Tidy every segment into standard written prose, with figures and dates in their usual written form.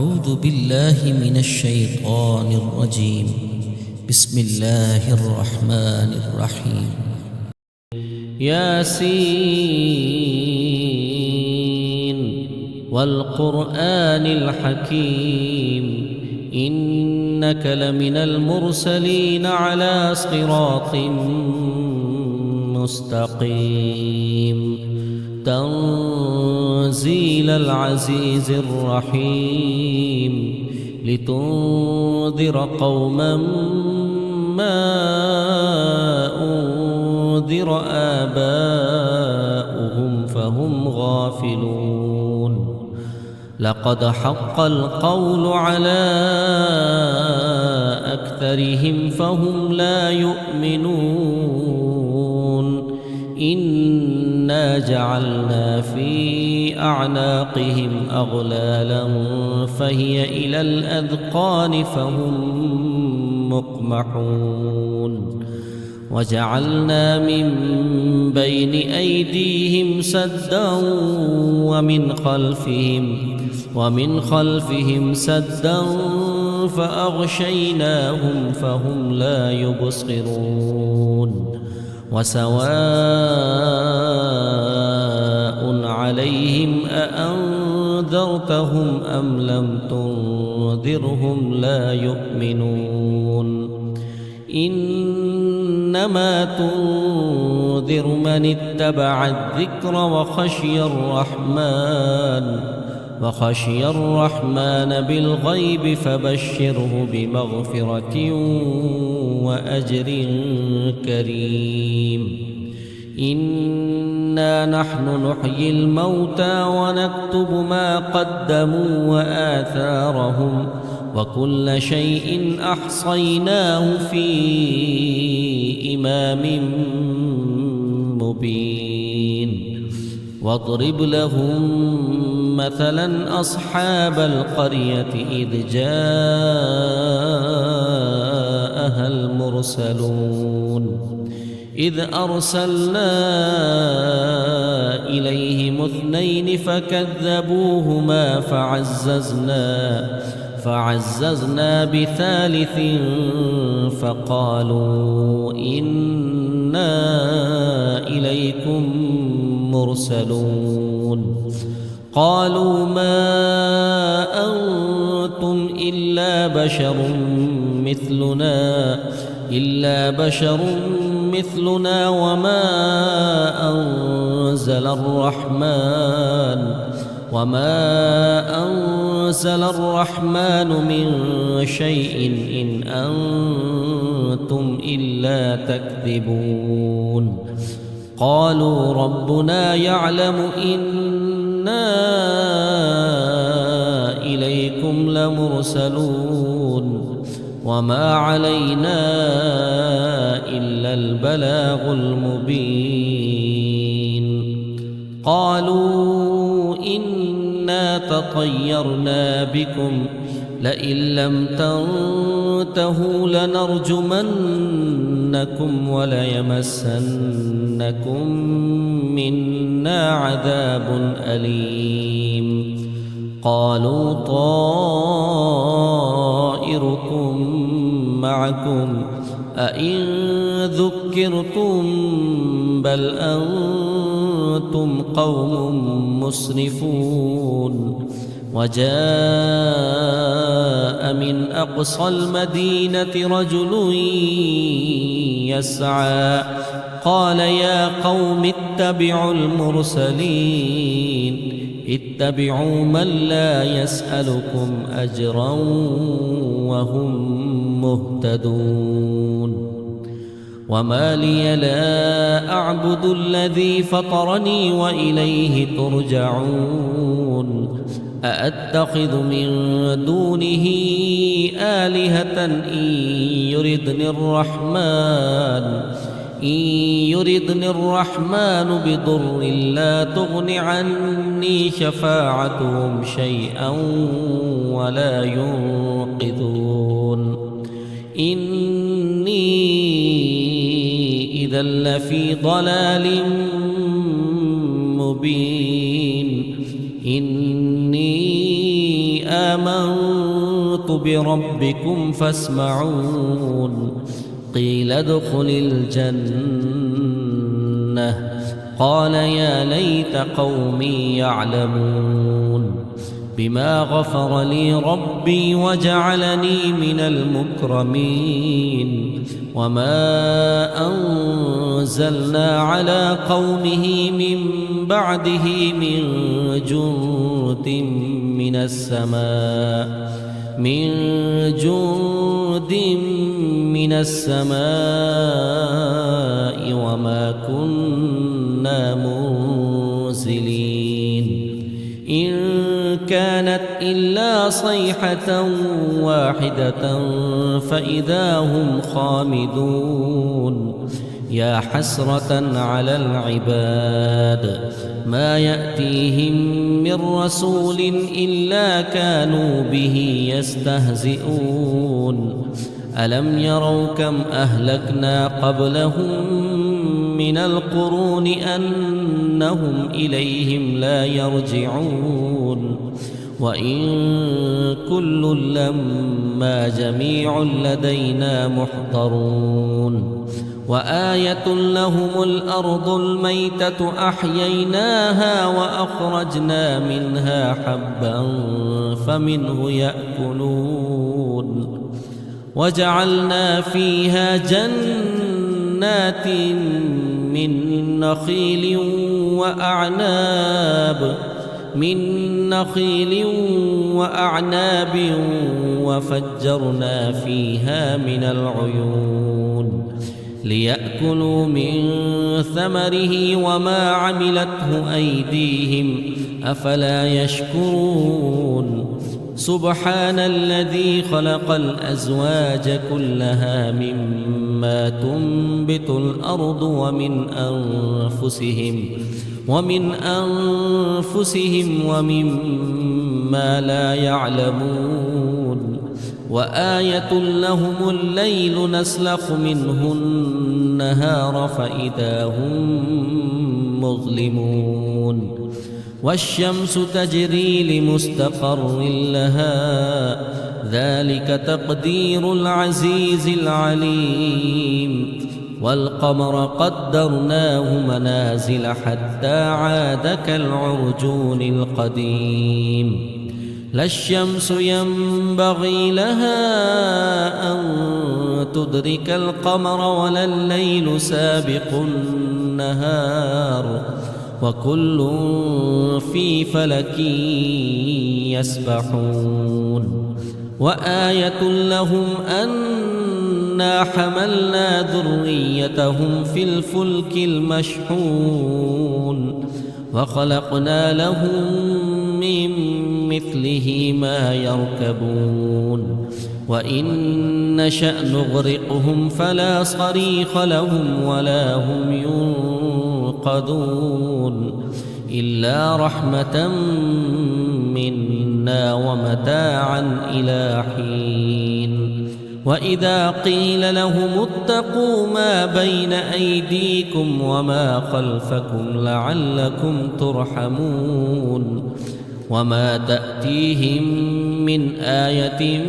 أعوذ بالله من الشيطان الرجيم. بسم الله الرحمن الرحيم. ياسين والقرآن الحكيم إنك لمن المرسلين على صراط مستقيم تنزيل العزيز الرحيم لتنذر قوما ما أنذر آباؤهم فهم غافلون لقد حق القول على أكثرهم فهم لا يؤمنون إنا جعلنا في أعناقهم أغلالا فهي إلى الأذقان فهم مقمحون وجعلنا من بين أيديهم سدا ومن خلفهم سدا فأغشيناهم فهم لا يبصرون وسواء عليهم أأنذرتهم أم لم تنذرهم لا يؤمنون إنما تنذر من اتبع الذكر وخشي الرحمن بالغيب فبشره بمغفرة وأجر كريم إنا نحن نحيي الموتى ونكتب ما قدموا وآثارهم وكل شيء أحصيناه في إمام مبين واضرب لهم مثلا أصحاب القرية إذ جاءها المرسلون إذ أرسلنا إليهم اثنين فكذبوهما فعززنا بثالث فقالوا إنا إليكم مرسلون قالوا ما أنتم إلا بشر مثلنا وما أنزل الرحمن من شيء إن أنتم إلا تكذبون قالوا ربنا يعلم إنا إليكم لمرسلون وما علينا إلا البلاغ المبين قالوا إنا تطيرنا بكم لئن لم تنتهوا لنرجمنكم وليمسنكم منا عذاب أليم قالوا طائركم معكم أئن ذكرتم بل أنتم قوم مسرفون وجاء من أقصى المدينة رجل يسعى قال يا قوم اتبعوا المرسلين اتبعوا من لا يسألكم أجرا وهم مهتدون وما لي لا أعبد الذي فطرني وإليه ترجعون أأتخذ من دونه آلهة إن يردني الرحمن بضر لا تغن عني شفاعتهم شيئا ولا ينقذون إني إذا لفي ضلال مبين إني آمنت بربكم فاسمعون قيل ادخل الجنة قال يا ليت قومي يعلمون بما غفر لي ربي وجعلني من المكرمين وما أنزلنا على قومه من بعده من جند من السماء وما كنا منزلين إن كانت إلا صيحة واحدة فإذا هم خامدون يا حسرة على العباد ما يأتيهم من رسول إلا كانوا به يستهزئون ألم يروا كم أهلكنا قبلهم من القرون أنهم إليهم لا يرجعون وإن كل لما جميع لدينا محضرون وآية لهم الأرض الميتة أحييناها وأخرجنا منها حبا فمنه يأكلون وجعلنا فيها جنات من نخيل وأعناب وفجرنا فيها من العيون ليأكلوا من ثمره وما عملته أيديهم أفلا يشكرون سبحان الذي خلق الأزواج كلها مما تنبت الأرض ومن أنفسهم ومما لا يعلمون وآية لهم الليل نسلخ منه النهار فإذا هم مظلمون والشمس تجري لمستقر لها ذلك تقدير العزيز العليم والقمر قدرناه منازل حتى عاد كالعرجون القديم لا الشمس ينبغي لها أن تدرك القمر ولا الليل سابق النهار وكل في فلك يسبحون وآية لهم أنا حملنا ذريتهم في الفلك المشحون وخلقنا لهم من مثله ما يركبون وإن نشأ نغرقهم فلا صريخ لهم ولا هم ينقذون إلا رحمة منا ومتاعا إلى حين وإذا قيل لهم اتقوا ما بين أيديكم وما خلفكم لعلكم ترحمون وما تأتيهم من آية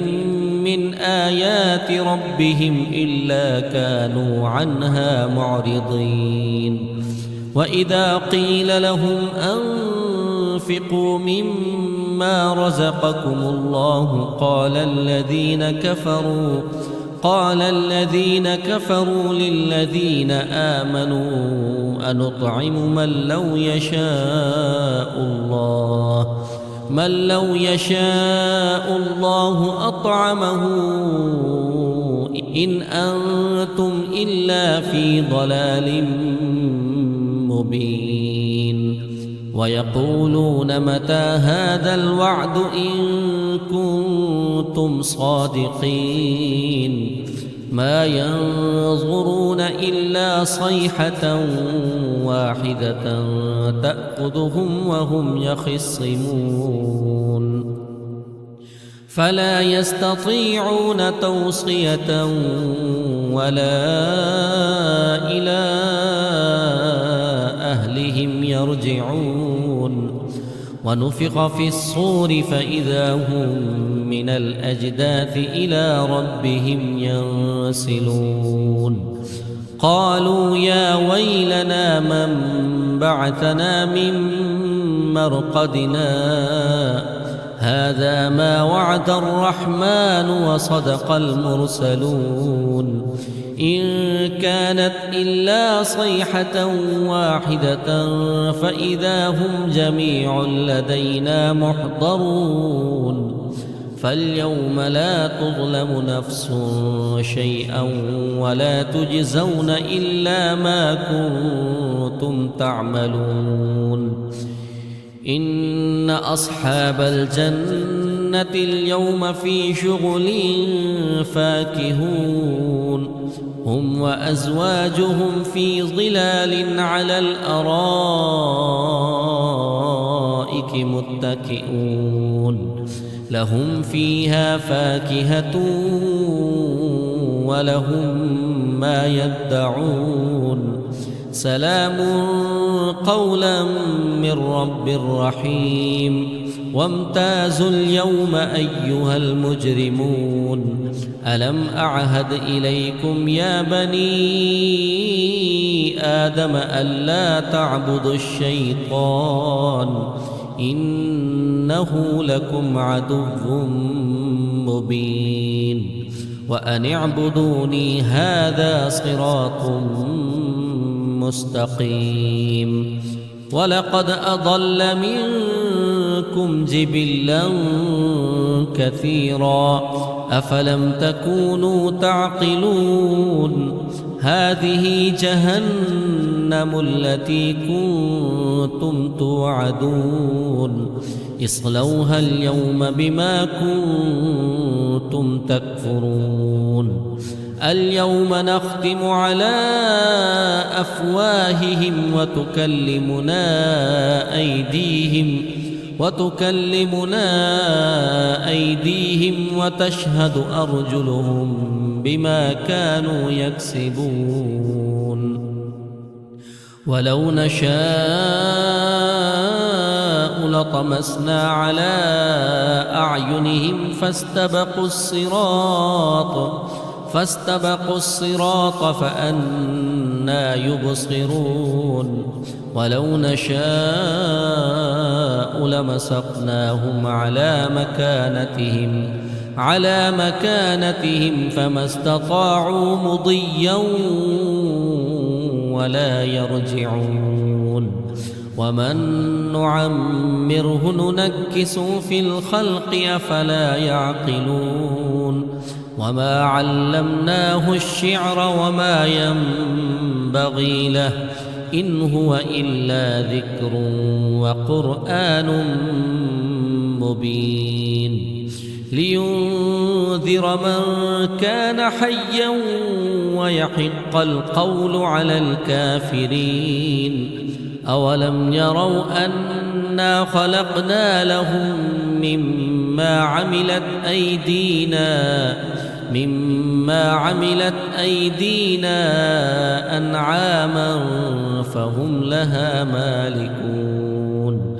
من آيات ربهم إلا كانوا عنها معرضين وإذا قيل لهم أنفقوا مما رزقكم الله قال الذين كفروا للذين آمنوا أنطعم من لو يشاء الله أطعمه إن أنتم إلا في ضلال مبين ويقولون متى هذا الوعد إن كنتم صادقين ما ينظرون إلا صيحة واحدة تأخذهم وهم يخصمون فلا يستطيعون توصية ولا إلى أهلهم يرجعون ونفخ في الصور فإذا هم من الأجداث إلى ربهم ينسلون قالوا يا ويلنا من بعثنا من مرقدنا هذا ما وعد الرحمن وصدق المرسلون إن كانت إلا صيحة واحدة فإذا هم جميع لدينا محضرون فاليوم لا تظلم نفس شيئا ولا تجزون إلا ما كنتم تعملون إن أصحاب الجنة اليوم في شغل فاكهون هم وأزواجهم في ظلال على الأرائك متكئون لهم فيها فاكهة ولهم ما يدعون سلام قولا من رب رحيم وامتازوا اليوم أيها المجرمون ألم أعهد إليكم يا بني آدم ألا تعبدوا الشيطان إنه لكم عدو مبين وأن اعبدوني هذا صراط مستقيم ولقد أضل منكم جبلا كثيرا أفلم تكونوا تعقلون هذه جهنم التي كنتم توعدون اصلوها اليوم بما كنتم تكفرون اليوم نختم على أفواههم وتكلمنا أيديهم وتشهد أرجلهم بما كانوا يكسبون ولو نشاء لطمسنا على أعينهم فاستبقوا الصراط فأنى يبصرون ولو نشاء لمسخناهم على مكانتهم فما استطاعوا مضيا ولا يرجعون ومن نعمره ننكسه في الخلق أفلا يعقلون وما علمناه الشعر وما ينبغي له إن هو إلا ذكر وقرآن مبين لينذر من كان حيا ويحق القول على الكافرين أولم يروا أنا خلقنا لهم مما عملت أيدينا أنعاما فهم لها مالكون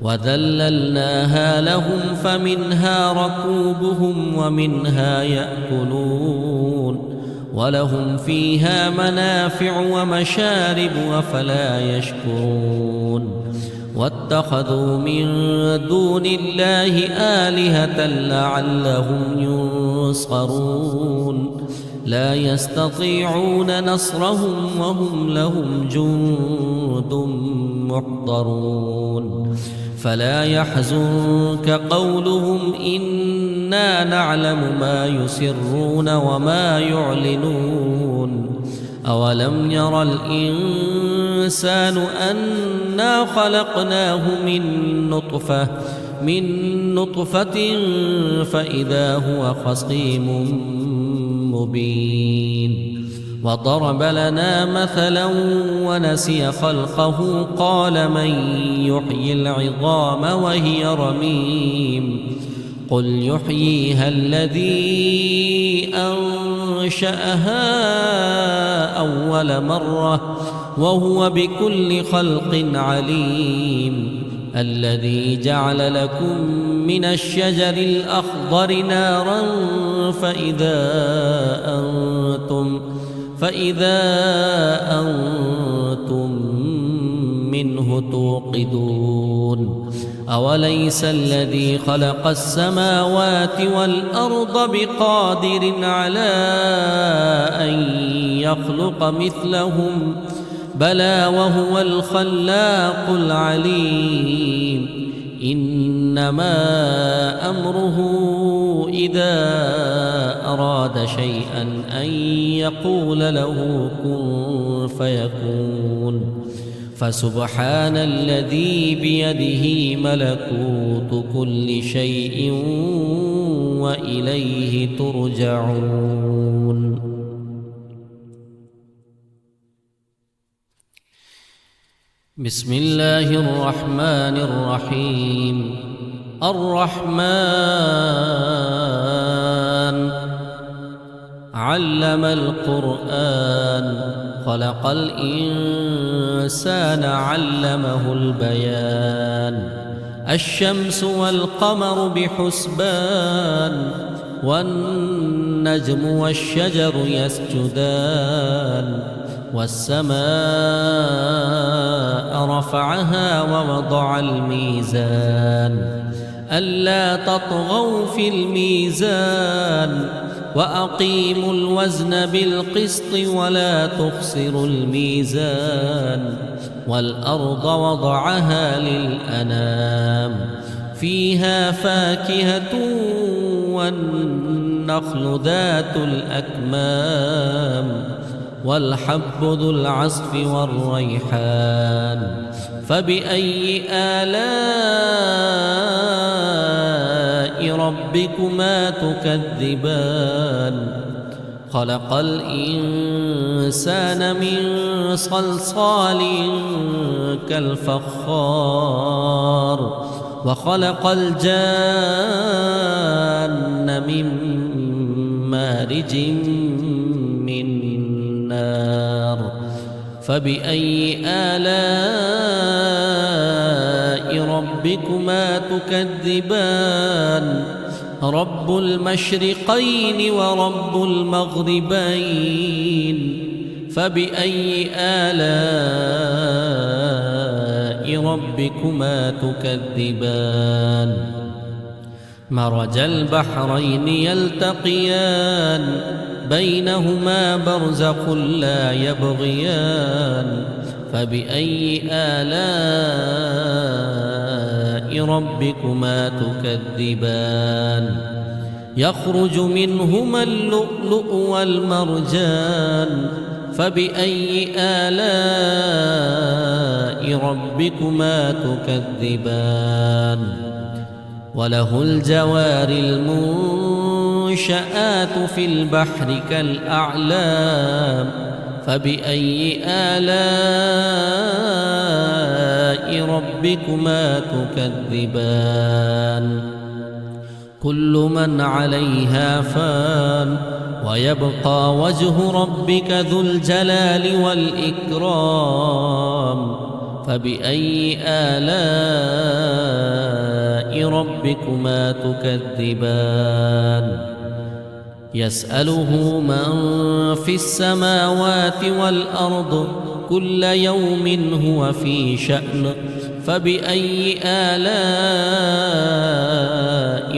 وذللناها لهم فمنها ركوبهم ومنها يأكلون ولهم فيها منافع ومشارب أفلا يشكرون واتخذوا من دون الله آلهة لعلهم ينصرون لا يستطيعون نصرهم وهم لهم جند محضرون فلا يحزنك قولهم إنا نعلم ما يسرون وما يعلنون أولم ير الإنسان أنا خلقناه من نطفة فإذا هو خصيم مبين وضرب لنا مثلا ونسي خلقه قال من يحيي العظام وهي رميم قل يحييها الذي أنشأها أول مرة وهو بكل خلق عليم الذي جعل لكم من الشجر الأخضر نارا فإذا أنتم منه توقدون أوليس الذي خلق السماوات والأرض بقادر على أن يخلق مثلهم بلى وهو الخلاق العليم إنما أمره إذا أراد شيئا أن يقول له كن فيكون فسبحان الذي بيده ملكوت كل شيء وإليه ترجعون. بسم الله الرحمن الرحيم. الرحمن علم القرآن خلق الإنسان علمه البيان الشمس والقمر بحسبان والنجم والشجر يسجدان والسماء رفعها ووضع الميزان ألا تطغوا في الميزان وأقيموا الوزن بالقسط ولا تخسروا الميزان والأرض وضعها للأنام فيها فاكهة والنخل ذات الأكمام والحب ذو العصف والريحان فبأي آلاء ربكما تكذبان خلق الإنسان من صلصال كالفخار وخلق الجان من مارج من نار فبأي آلاء ربكما تكذبان رب المشرقين ورب المغربين فبأي آلاء ربكما تكذبان مرج البحرين يلتقيان بينهما برزخ لا يبغيان فبأي آلاء ربكما تكذبان يخرج منهما اللؤلؤ والمرجان فبأي آلاء ربكما تكذبان وله الجوار المنشآت في البحر كالأعلام فبأي آلاء ربكما تكذبان كل من عليها فان ويبقى وجه ربك ذو الجلال والإكرام فبأي آلاء ربكما تكذبان يسأله من في السماوات والأرض كل يوم هو في شأن فبأي آلاء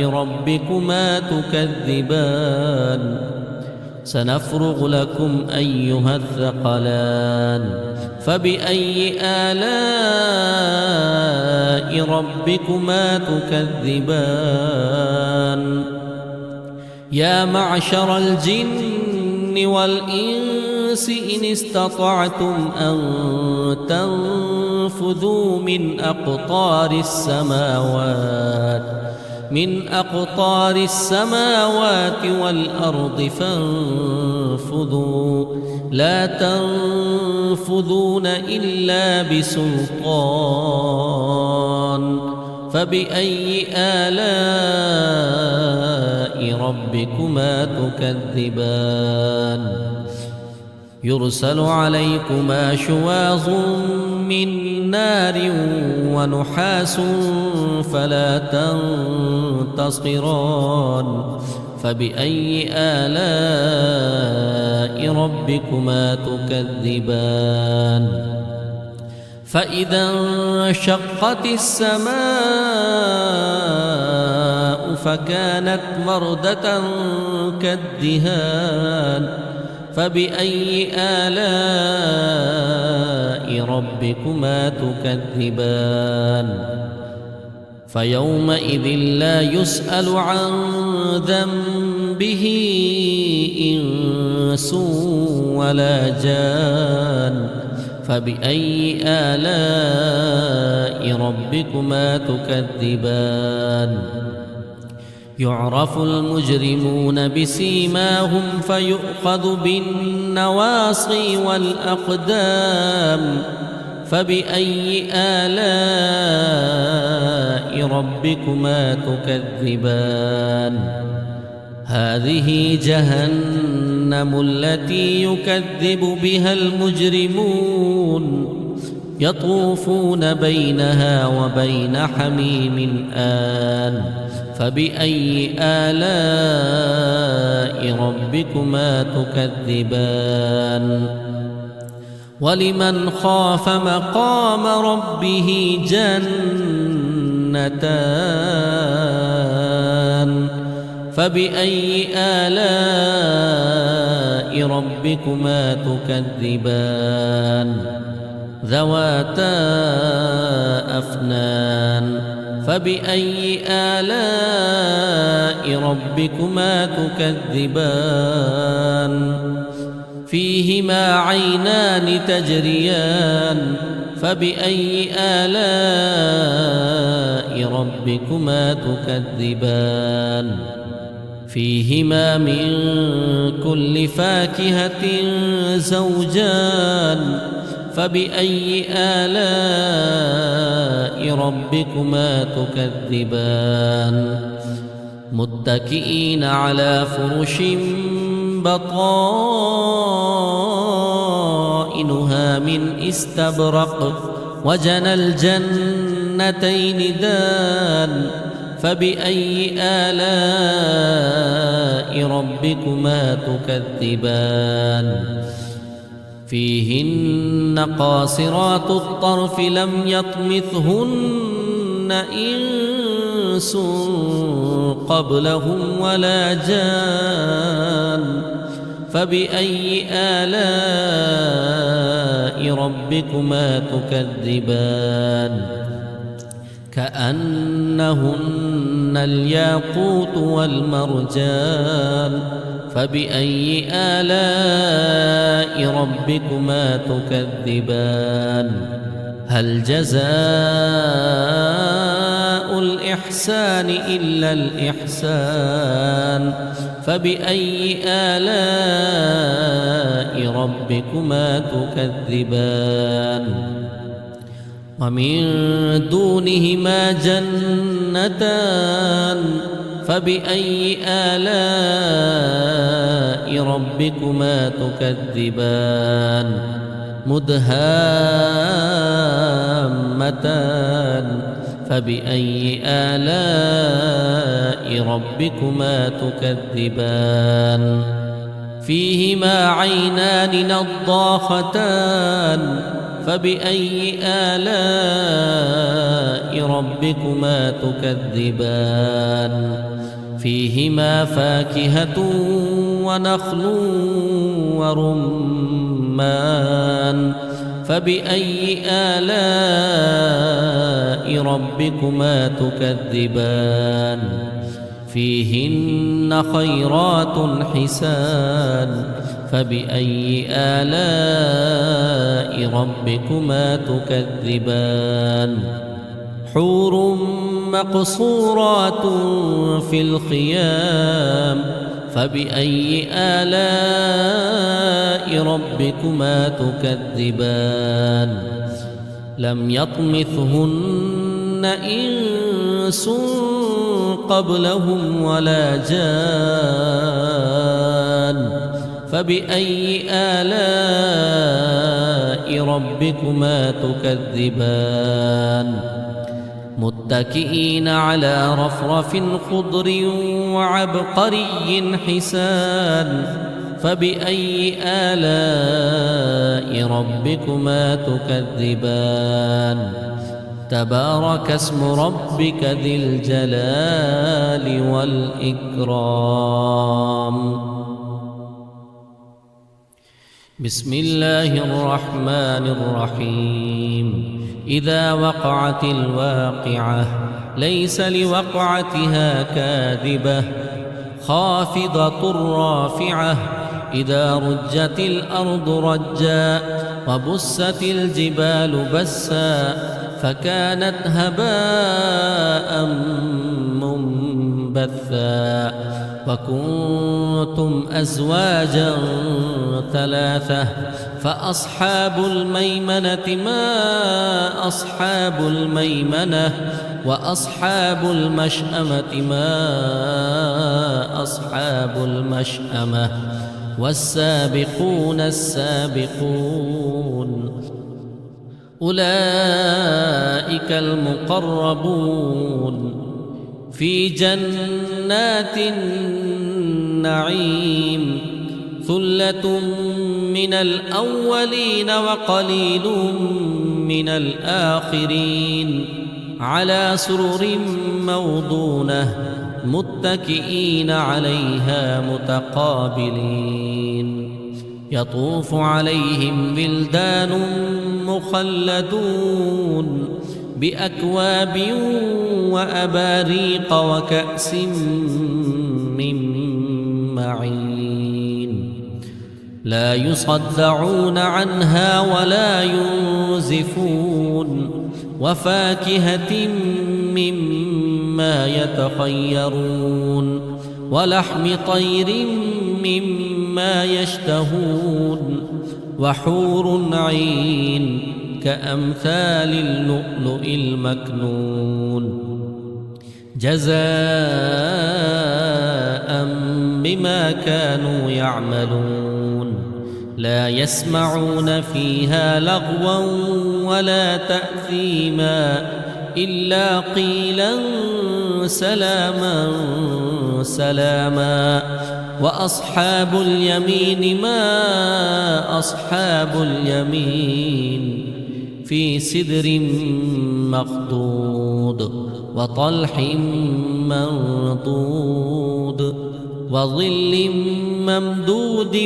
ربكما تكذبان سنفرغ لكم أيها الثقلان فبأي آلاء ربكما تكذبان يا معشر الجن والإنس إن استطعتم أن تنفذوا من أقطار السماوات والأرض فانفذوا لا تنفذون إلا بسلطان فبأي آلاء ربكما تكذبان يرسل عليكما شواظ من نار ونحاس فلا تنتصران فبأي آلاء ربكما تكذبان فإذا انشقت السماء فكانت وردة كالدهان فبأي آلاء ربكما تكذبان فيومئذ لا يسأل عن ذنبه إنس ولا جان فبأي آلاء ربكما تكذبان يعرف المجرمون بسيماهم فيؤخذ بالنواصي والأقدام فبأي آلاء ربكما تكذبان هذه جهنم التي يكذب بها المجرمون يطوفون بينها وبين حميم آن فبأي آلاء ربكما تكذبان ولمن خاف مقام ربه جنتان فبأي آلاء ربكما تكذبان ذواتا أفنان فبأي آلاء ربكما تكذبان فيهما عينان تجريان فبأي آلاء ربكما تكذبان فيهما من كل فاكهة زوجان فبأي آلاء ربكما تكذبان متكئين على فرش بطائنها من استبرق وجنى الجنتين دان فبأي آلاء ربكما تكذبان فيهن قاصرات الطرف لم يطمثهن إنس قبلهم ولا جان فبأي آلاء ربكما تكذبان كأنهن الياقوت والمرجان فبأي آلاء ربكما تكذبان هل جزاء الإحسان إلا الإحسان فبأي آلاء ربكما تكذبان ومن دونهما جنتان فبأي آلاء ربكما تكذبان مدهامتان فبأي آلاء ربكما تكذبان فيهما عينان نضاختان فبأي آلاء ربكما تكذبان فيهما فاكهة ونخل ورمان فبأي آلاء ربكما تكذبان فيهن خيرات حسان فبأي آلاء ربكما تكذبان حور مقصورات في الخيام فبأي آلاء ربكما تكذبان لم يطمثهن إنس قبلهم ولا جان فبأي آلاء ربكما تكذبان متكئين على رفرف خضر وعبقري حسان فبأي آلاء ربكما تكذبان تبارك اسم ربك ذي الجلال والإكرام. بسم الله الرحمن الرحيم. إذا وقعت الواقعة ليس لوقعتها كاذبة خافضة رافعة إذا رجت الأرض رجا وبست الجبال بسا فكانت هباء منبثا وكنتم أزواجا ثلاثة فأصحاب الميمنة ما أصحاب الميمنة وأصحاب المشأمة ما أصحاب المشأمة والسابقون السابقون أولئك المقربون في جنات النعيم ثلة من الأولين وقليل من الآخرين على سرر موضونة متكئين عليها متقابلين يطوف عليهم ولدان مخلدون بأكواب وأباريق وكأس من معين لا يصدعون عنها ولا ينزفون وفاكهة مما يتخيرون ولحم طير مما يشتهون وحور عين كأمثال اللؤلؤ المكنون جزاء بما كانوا يعملون لا يسمعون فيها لغوا ولا تأثيما إلا قيلا سلاما سلاما وأصحاب اليمين ما أصحاب اليمين في سدر مخضود وطلح منضود وظل ممدود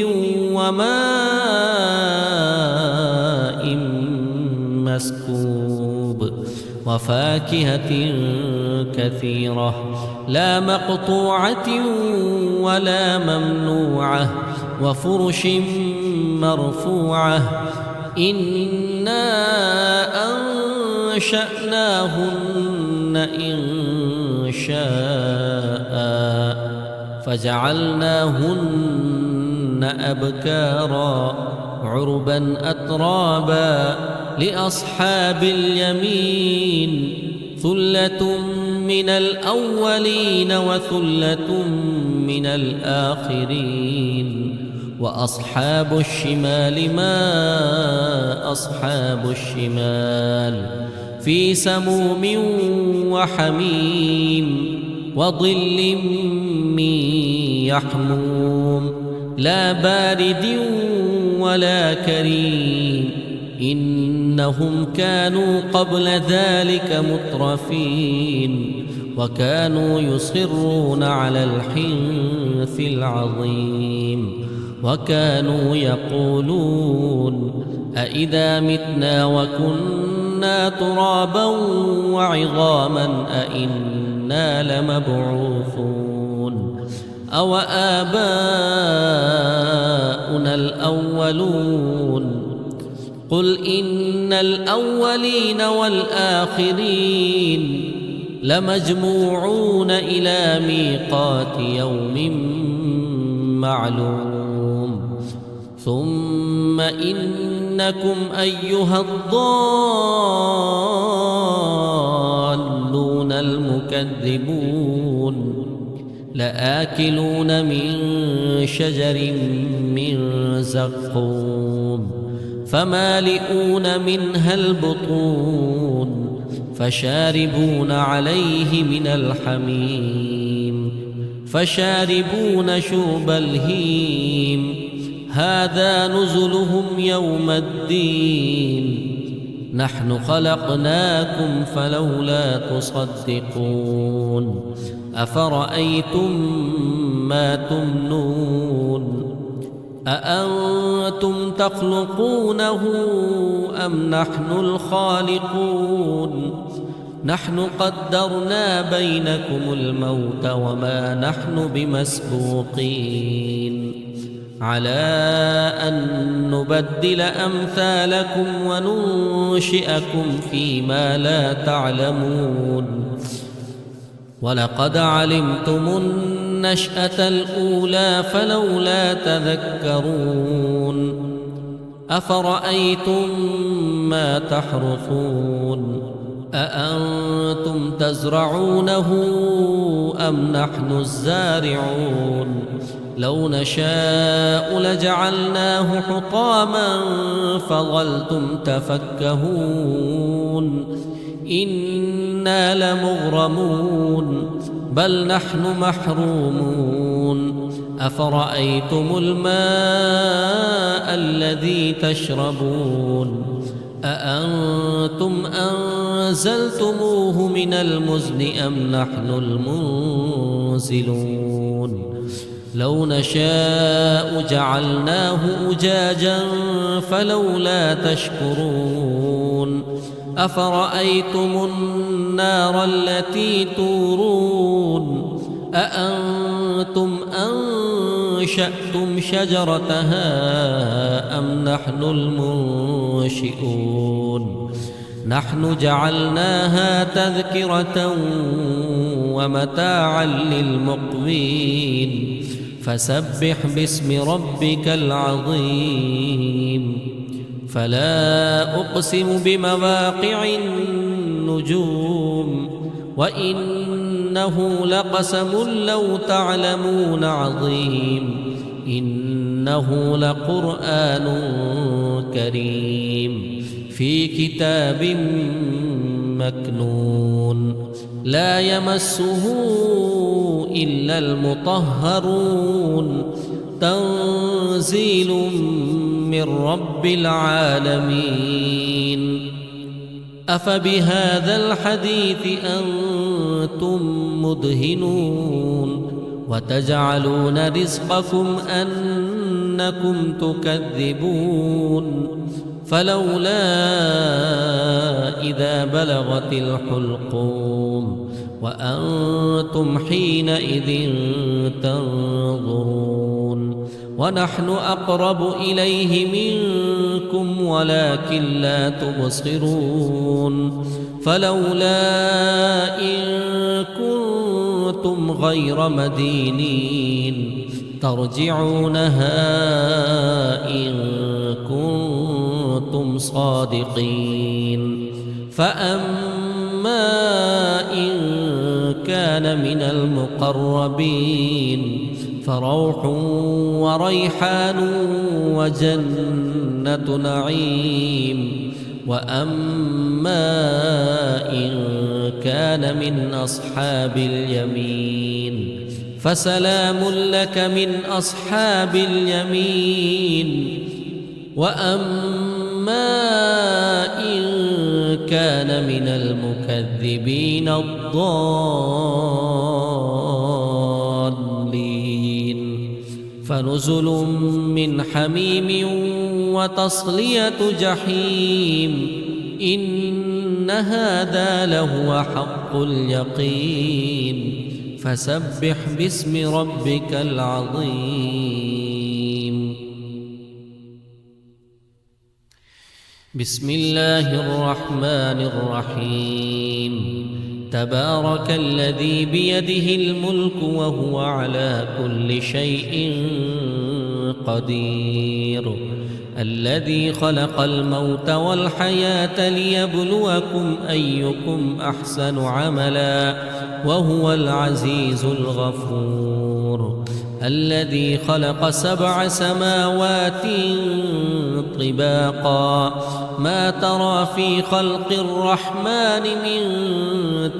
وماء مسكوب وفاكهة كثيرة لا مقطوعة ولا ممنوعة وفرش مرفوعة إنا أنشأناهن إن شاء فجعلناهن أبكارا عربا أترابا لأصحاب اليمين ثلة من الأولين وثلة من الآخرين وأصحاب الشمال ما أصحاب الشمال في سموم وحميم وظل من يحموم لا بارد ولا كريم إنهم كانوا قبل ذلك مترفين وكانوا يصرون على الحنث العظيم وكانوا يقولون أإذا متنا وكنا ترابا وعظاما أإنا لمبعوثون أو آباؤنا الأولون قل إن الأولين والآخرين لمجموعون إلى ميقات يوم معلوم ثم إنكم أيها الضالون المكذبون لآكلون من شجر من زقوم فمالئون منها البطون فشاربون عليه من الحميم فشاربون شرب الهيم هذا نزلهم يوم الدين نحن خلقناكم فلولا تصدقون أفرأيتم ما تمنون أأنتم تخلقونه أم نحن الخالقون نحن قدرنا بينكم الموت وما نحن بمسبوقين على أن نبدل أمثالكم وننشئكم فيما لا تعلمون ولقد علمتم النشأة الأولى فلولا تذكرون أفرأيتم ما تحرثون أأنتم تزرعونه أم نحن الزارعون لو نشاء لجعلناه حطاما فظلتم تفكهون إنا لمغرمون بل نحن محرومون أفرأيتم الماء الذي تشربون أأنتم أنزلتموه من المزن أم نحن المنزلون لو نشاء جعلناه أجاجا فلولا تشكرون أفرأيتم النار التي تورون أأنتم أنشأتم شجرتها أم نحن المنشئون نحن جعلناها تذكرة ومتاعا للمقوين فسبح باسم ربك العظيم فلا أقسم بمواقع النجوم وإنه لقسم لو تعلمون عظيم إنه لقرآن كريم في كتاب مكنون لا يمسه إلا المطهرون تنزيل من رب العالمين أفبهذا الحديث أنتم مدهنون وتجعلون رزقكم أنكم تكذبون فلولا إذا بلغت الحلقوم وأنتم حينئذ تنظرون ونحن أقرب إليه منكم ولكن لا تبصرون فلولا إن كنتم غير مدينين ترجعونها إن كنتم صادقين فأما إن كان من المقربين فروح وريحان وجنة نعيم وأما إن كان من أصحاب اليمين فسلام لك من أصحاب اليمين وأما إن كان من المكذبين الضالين فنزل من حميم وتصلية جحيم إن هذا لهو حق اليقين فسبح باسم ربك العظيم بسم الله الرحمن الرحيم تبارك الذي بيده الملك وهو على كل شيء قدير الذي خلق الموت والحياة ليبلوكم أيكم أحسن عملا وهو العزيز الغفور الذي خلق 7 سماوات طباقا ما ترى في خلق الرحمن من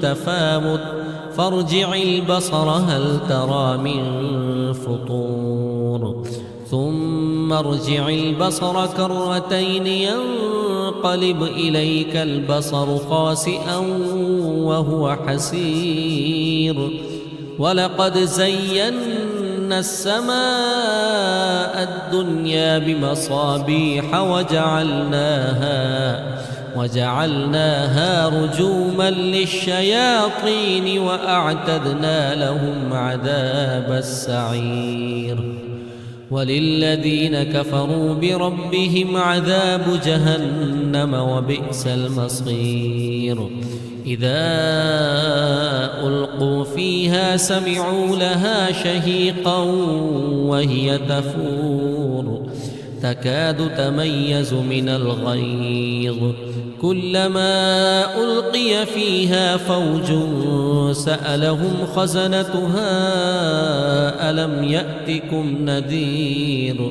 تفاوت فارجع البصر هل ترى من فطور ثم ارجع البصر كرتين ينقلب إليك البصر خاسئا وهو حسير ولقد زينا السماء الدنيا بمصابيح وجعلناها رجوما للشياطين وأعتدنا لهم عذاب السعير وللذين كفروا بربهم عذاب جهنم وبئس المصير إذا ألقوا فيها سمعوا لها شهيقا وهي تفور تكاد تميز من الغيظ كلما ألقي فيها فوج سألهم خزنتها ألم يأتكم نذير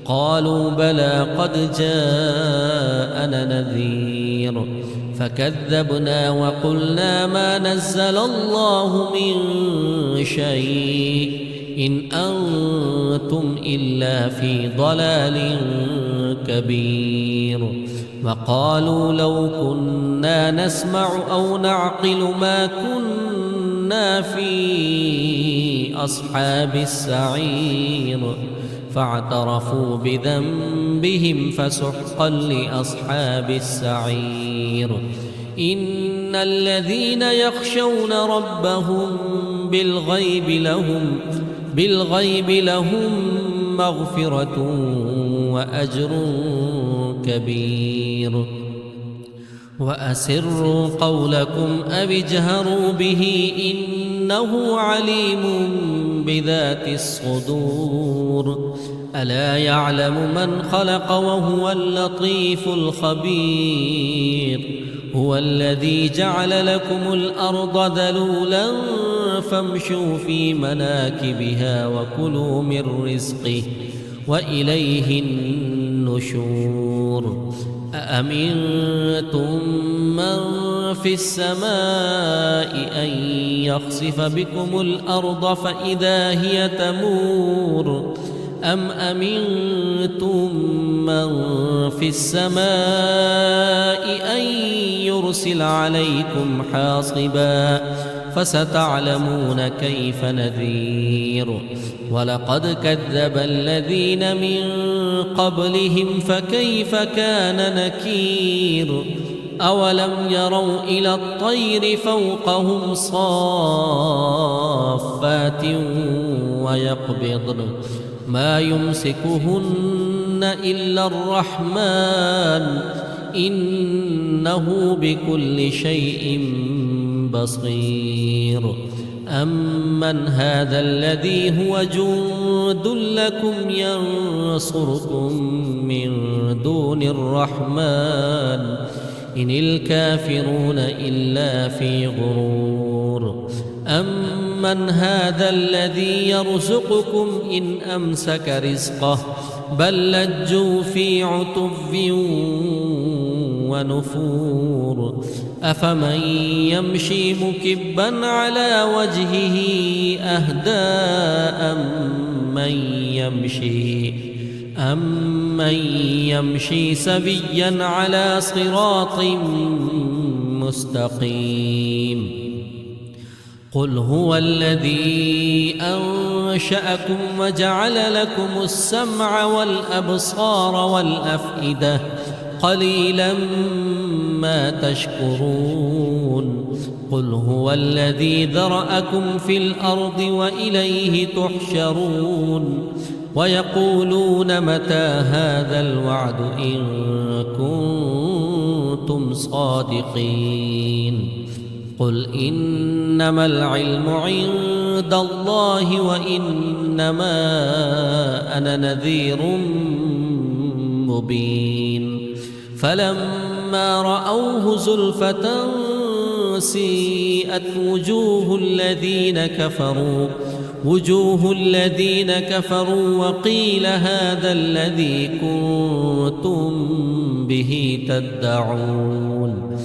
قالوا بلى قد جاءنا نذير فكذبنا وقلنا ما نزل الله من شيء إن أنتم إلا في ضلال كبير وقالوا لو كنا نسمع أو نعقل ما كنا في أصحاب السعير فاعترفوا بذنبهم فسحقا لأصحاب السعير إن الذين يخشون ربهم بالغيب لهم مغفرة وأجر كبير وأسروا قولكم أو اجهروا به إنه عليم بذات الصدور ألا يعلم من خلق وهو اللطيف الخبير هو الذي جعل لكم الأرض ذلولا فامشوا في مناكبها وكلوا من رزقه وإليه النشور أأمنتم من في السماء أن يخسف بكم الأرض فإذا هي تمور أم أمنتم من في السماء أن يرسل عليكم حاصبا فستعلمون كيف نذير ولقد كذب الذين من قبلهم فكيف كان نكير أولم يروا إلى الطير فوقهم صافات ويقبضن ما يمسكهن إلا الرحمن إنه بكل شيء بصير أمن هذا الذي هو جند لكم ينصركم من دون الرحمن إن الكافرون إلا في غرور أمن هذا الذي يرزقكم إن أمسك رزقه بل لجوا في عتو ونفور أفمن يمشي مكبا على وجهه أهدى أمن يمشي سبيا على صراط مستقيم قل هو الذي أنشأكم وجعل لكم السمع والأبصار والأفئدة قليلا ما تشكرون قل هو الذي ذرأكم في الأرض وإليه تحشرون ويقولون متى هذا الوعد إن كنتم صادقين قل إنما العلم عند الله وإنما أنا نذير مبين فلما رأوه زلفة سيئت وجوه الذين كفروا وقيل هذا الذي كنتم به تدعون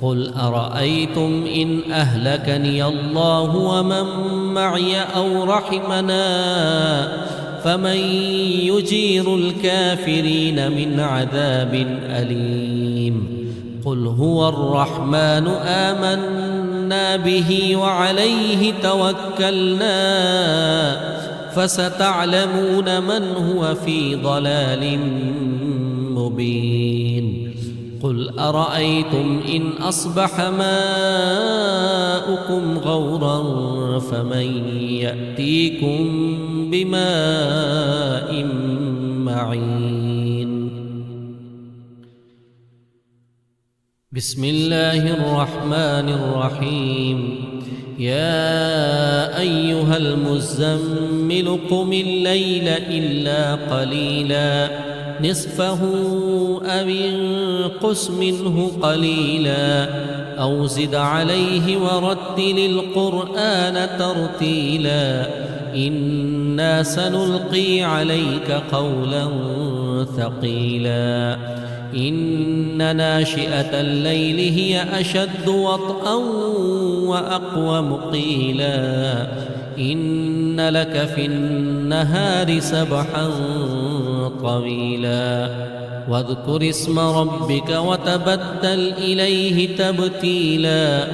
قل أرأيتم إن أهلكني الله ومن معي أو رحمنا فمن يجير الكافرين من عذاب أليم قل هو الرحمن آمنا به وعليه توكلنا فستعلمون من هو في ضلال مبين قل أرأيتم إن أصبح ماؤكم غورا فمن يأتيكم بماء معين بسم الله الرحمن الرحيم يا أيها المزمل قم الليل إلا قليلا نصفه أو انقص منه قليلا أو زد عليه ورتل القرآن ترتيلا إنا سنلقي عليك قولا ثقيلا إن ناشئة الليل هي أشد وطئا وأقوم قيلا إن لك في النهار سبحا طويلا واذكر اسم ربك وتبتل إليه تبتيلا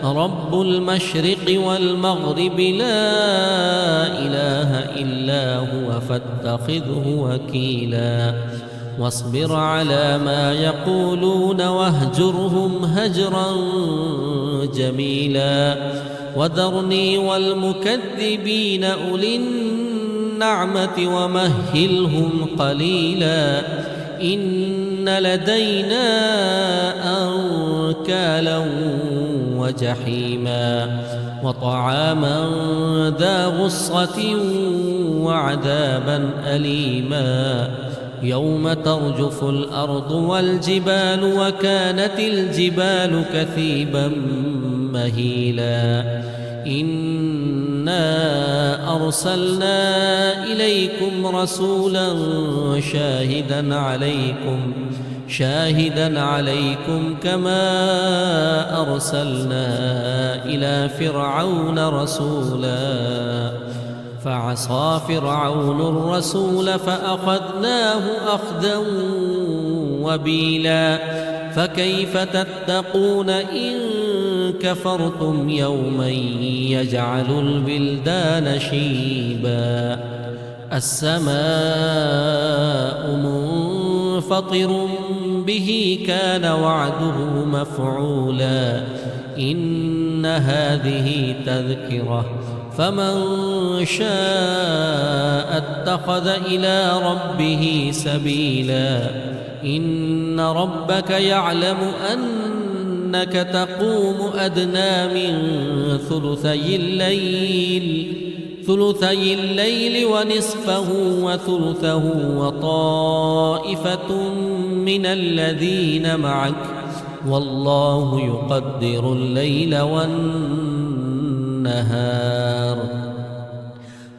رب المشرق والمغرب لا إله إلا هو فاتخذه وكيلا واصبر على ما يقولون واهجرهم هجرا جميلا وذرني والمكذبين أولي النعمة ومهلهم قليلا إن لدينا أنكالا وجحيما وطعاما ذا غصة وعذابا أليما يوم ترجف الأرض والجبال وكانت الجبال كثيبا مهيلا إنا أرسلنا إليكم رسولا شاهدا عليكم كما أرسلنا إلى فرعون رسولا فعصى فرعون الرسول فأخذناه أخذا وبيلا فكيف تتقون إن كفرتم يوما يجعل البلدان شيبا السماء منفطر به كان وعده مفعولا إن هذه تذكرة فمن شاء اتخذ إلى ربه سبيلا إن ربك يعلم أنك تقوم أدنى من ثلثي الليل ونصفه وثلثه وطائفة من الذين معك والله يقدر الليل والنهار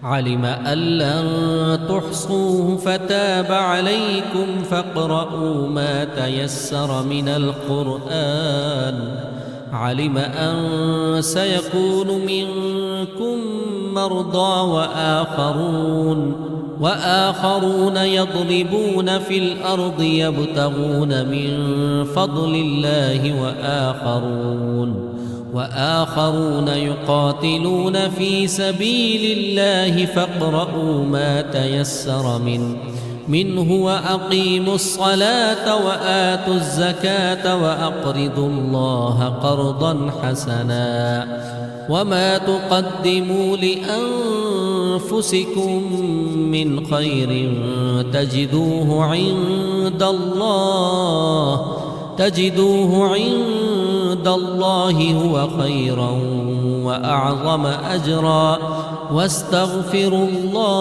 علم أن لن تحصوه فتاب عليكم فاقرؤوا ما تيسر من القرآن علم أن سيكون منكم مرضى وآخرون يضربون في الأرض يبتغون من فضل الله وآخرون يقاتلون في سبيل الله فاقرؤوا ما تيسر منه وأقيموا الصلاة وآتوا الزكاة وأقرضوا الله قرضا حسنا وما تقدموا لأنفسكم من خير تجدوه عند عند الله هو خيرا وأعظم أجرا واستغفروا الله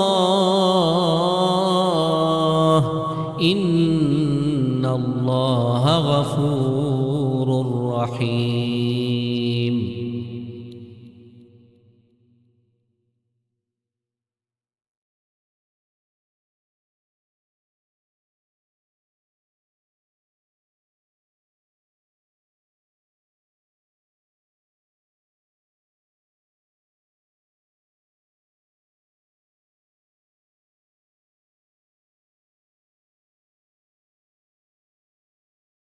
إن الله غفور رحيم.